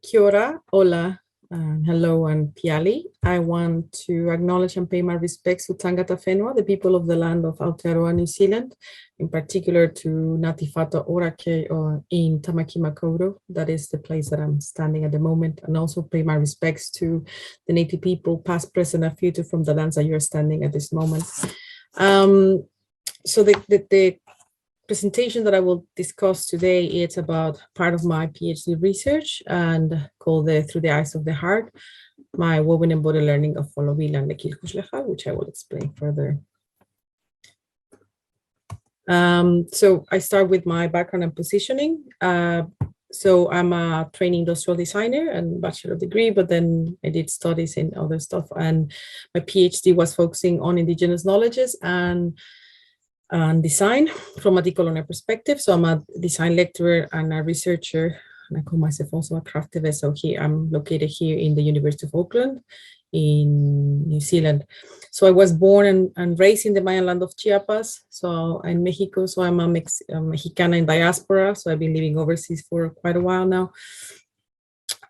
Kia ora, hola, hello, and piali. I want to acknowledge and pay my respects to Tangata Whenua, the people of the land of Aotearoa, New Zealand, in particular to Ngāti Whātua Ōrākei or in Tamaki Makaurau. That is the place that I'm standing at the moment, and also pay my respects to the Native people, past, present, and future from the lands that you're standing at this moment. So the presentation that I will discuss today, it's about part of my PhD research and called Through the Eyes of the Heart, my woven embodied learning of Jolobil and Lekil Kuxlejal, which I will explain further. So I start with my background and positioning. So I'm a trained industrial designer and bachelor degree, but then I did studies in other stuff. And my PhD was focusing on indigenous knowledges and design from a decolonial perspective. So I'm a design lecturer and a researcher, and I call myself also a craftivist. So here I'm located here in the University of Auckland in New Zealand. So I was born and raised in the Mayan land of Chiapas, so in Mexico. So I'm a Mexicana in diaspora. So I've been living overseas for quite a while now.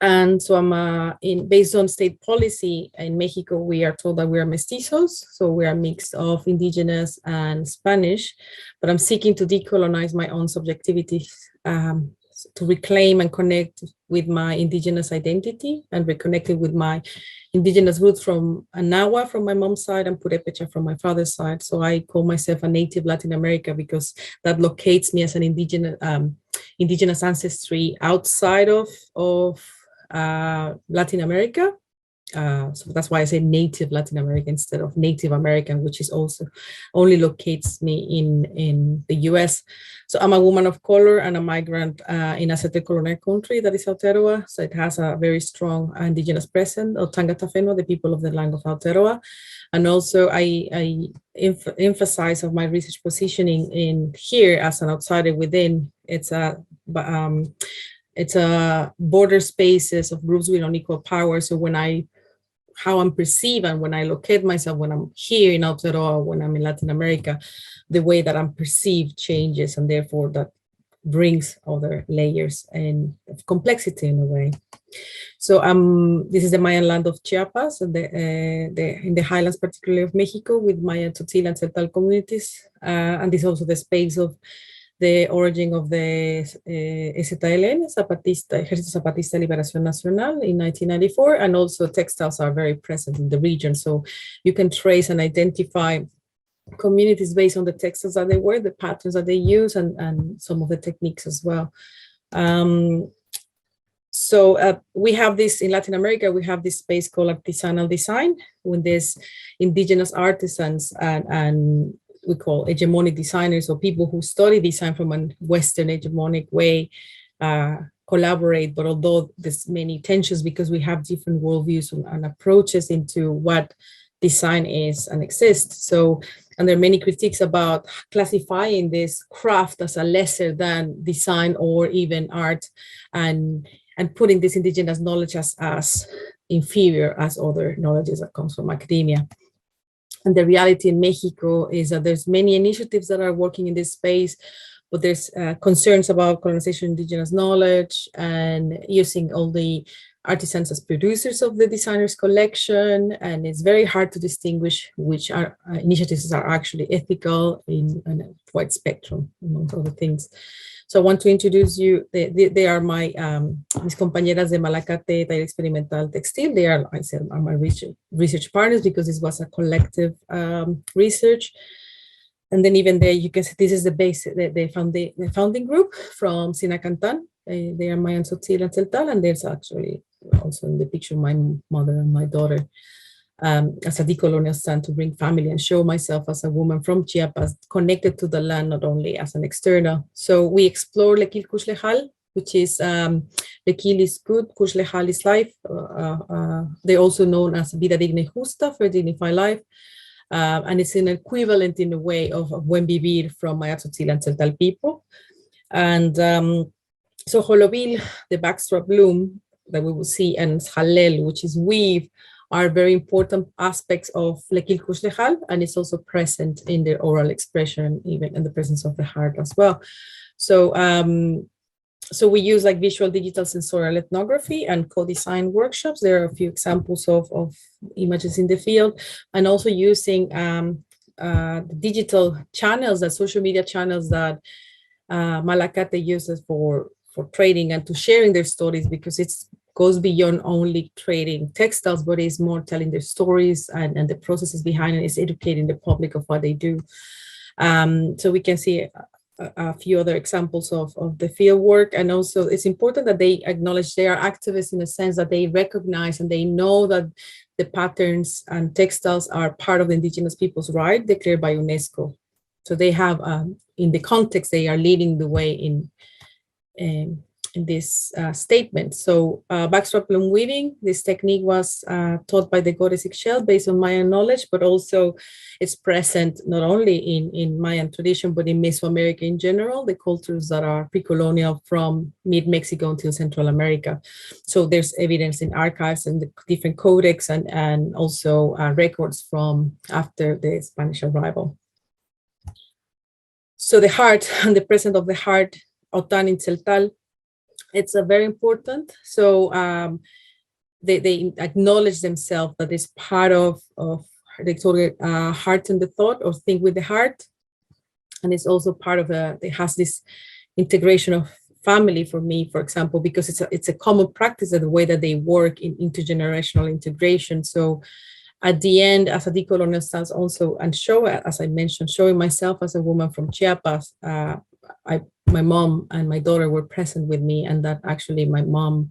And so I'm based on state policy in Mexico, we are told that we are mestizos. So we are a mix of indigenous and Spanish, but I'm seeking to decolonize my own subjectivity, to reclaim and connect with my indigenous identity and reconnected with my indigenous roots from Anawa from my mom's side and Purepecha from my father's side. So I call myself a native Latin America because that locates me as an indigenous ancestry outside of Latin America. So that's why I say native Latin American instead of Native American, which is also only locates me in the US. So I'm a woman of color and a migrant in a certain colonial country that is Aotearoa. So it has a very strong indigenous presence of Tangata Whenua, the people of the land of Aotearoa. And also I emphasize of my research positioning in here as an outsider within. It's a border spaces of groups with unequal power. So how I'm perceived and when I locate myself, when I'm here in Aotearoa, when I'm in Latin America, the way that I'm perceived changes, and therefore that brings other layers and of complexity in a way. So this is the Mayan land of Chiapas, and in the highlands, particularly of Mexico, with Maya, Tzotzil, and Celtal communities. And this is also the space of the origin of the EZLN, Ejército Zapatista de Liberación Nacional in 1994, and also textiles are very present in the region. So you can trace and identify communities based on the textiles that they wear, the patterns that they use, and some of the techniques as well. So we have this in Latin America, we have this space called artisanal design, with these indigenous artisans and we call hegemonic designers, or people who study design from a Western hegemonic way, collaborate. But although there's many tensions because we have different worldviews and approaches into what design is and exists. So, and there are many critiques about classifying this craft as a lesser than design or even art, and putting this indigenous knowledge as inferior as other knowledges that comes from academia. And the reality in Mexico is that there's many initiatives that are working in this space, but there's concerns about colonization of indigenous knowledge and using all the artisans as producers of the designer's collection. And it's very hard to distinguish which initiatives are actually ethical in a wide spectrum, among other things. So I want to introduce you, they are mis compañeras de Malacate, Taller Experimental Textil. They are, I said, are my research partners because this was a collective research. And then even there, you can see this is the base, the founding group from Sinacantan. They are Mayan, Tzotzil, and Celtal, and there's actually also in the picture my mother and my daughter. As a decolonial stand to bring family and show myself as a woman from Chiapas connected to the land, not only as an external. So we explore Lekil Kuxlejal, which is Lekil is good, Kuxlejal is life. They're also known as Vida Digna y Justa, for dignified life. And it's an equivalent in a way of Buen Vivir from Maya, Tzotzil, and Celtal people. And so Jolobil, the backstrap loom that we will see, and Jalel, which is weave, are very important aspects of Lekil Kuxlejal, and it's also present in their oral expression, even in the presence of the heart as well. So So we use like visual digital sensorial ethnography and co-design workshops. There are a few examples of images in the field, and also using digital channels, that social media channels that Malacate uses for trading and to sharing their stories, because it goes beyond only trading textiles, but it's more telling their stories and the processes behind it, is educating the public of what they do. So we can see a few other examples of the field work. And also it's important that they acknowledge they are activists in the sense that they recognize and they know that the patterns and textiles are part of the indigenous people's right declared by UNESCO. So they have, in the context, they are leading the way in this statement. So backstrap loom weaving, this technique was taught by the goddess Ixchel based on Mayan knowledge, but also it's present not only in Mayan tradition, but in Mesoamerica in general, the cultures that are pre-colonial from mid-Mexico until Central America. So there's evidence in archives and the different codex and also records from after the Spanish arrival. So the heart and the presence of the heart, Otan in Tzeltal, it's a very important. So they acknowledge themselves that it's part of they call it heart and the thought, or think with the heart. And it's also part of it has this integration of family for me, for example, because it's a common practice of the way that they work in intergenerational integration. So at the end, as a decolonial stance also, and show, as I mentioned, showing myself as a woman from Chiapas, my mom and my daughter were present with me, and that actually my mom,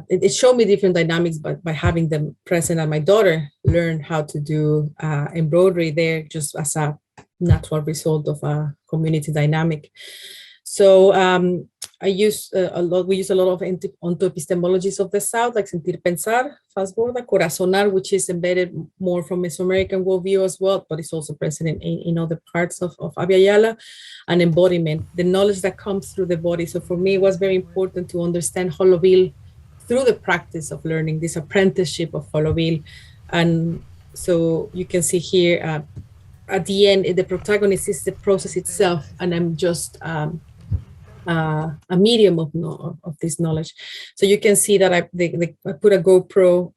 it showed me different dynamics by having them present, and my daughter learned how to do embroidery there just as a natural result of a community dynamic. So we use a lot of onto epistemologies of the South, like sentir pensar, fazborda, corazonar, which is embedded more from Mesoamerican worldview as well, but it's also present in other parts of Abya Yala, and embodiment, the knowledge that comes through the body. So for me, it was very important to understand Jolobil through the practice of learning, this apprenticeship of Jolobil. And so you can see here, at the end, the protagonist is the process itself, and I'm just a medium of this knowledge. So you can see that I put a GoPro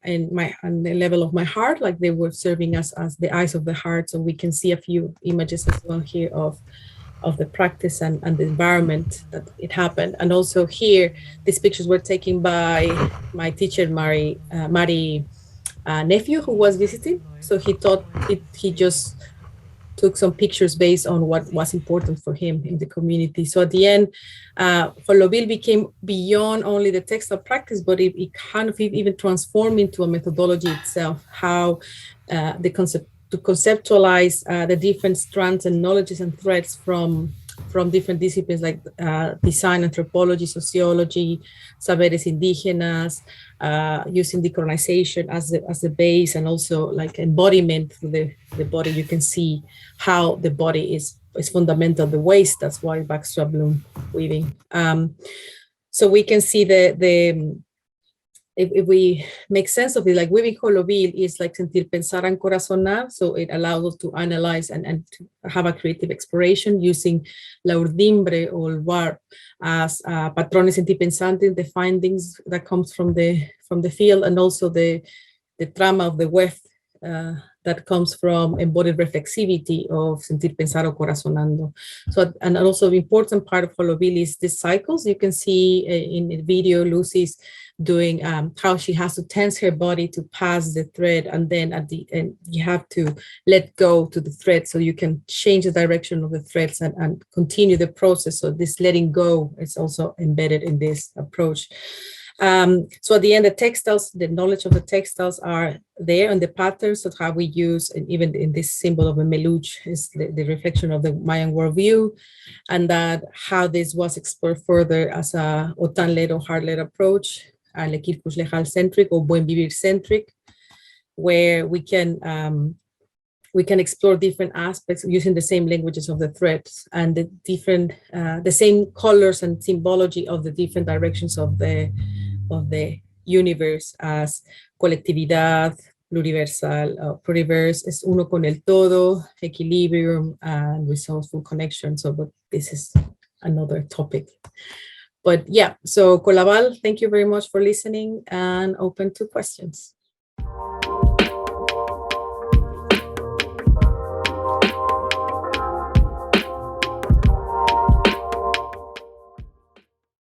on the level of my heart, like they were serving as the eyes of the heart. So we can see a few images as well here of the practice and the environment that it happened. And also here, these pictures were taken by my teacher, Mari nephew, who was visiting. So he just took some pictures based on what was important for him in the community. So at the end, Jolobil became beyond only the textile practice, but it kind of even transformed into a methodology itself, how the concept to conceptualize the different strands and knowledges and threads from different disciplines like design, anthropology, sociology, saberes indígenas, using decolonization as the base, and also like embodiment through the body. You can see how the body is fundamental, the waist. That's why backstrap loom weaving. So we can see if we make sense of it, like weaving Jolobil is like sentir, pensar, and corazonar. So it allows us to analyze and to have a creative exploration using la urdimbre or warp as patrones sentipensantes, the findings that comes from the field, and also the trama of the weft that comes from embodied reflexivity of sentir, pensar, o corazonando. So, and also the important part of Jolobil is the cycles. You can see in the video, Lucy's doing how she has to tense her body to pass the thread, and then at the end you have to let go to the thread so you can change the direction of the threads and continue the process. So this letting go is also embedded in this approach. So at the end, the textiles, the knowledge of the textiles are there, and the patterns of how we use, and even in this symbol of a meluch is the reflection of the Mayan worldview, and that how this was explored further as a Otan-led or heart-led approach, Lekil Kuxlejal centric or Buen Vivir centric, where we can explore different aspects using the same languages of the threads and the different, the same colors and symbology of the different directions of the universe as colectividad, pluriversal, pluriverse, es uno con el todo, equilibrium, and resourceful connection. So, but this is another topic. But yeah, so Colabal, thank you very much for listening and open to questions.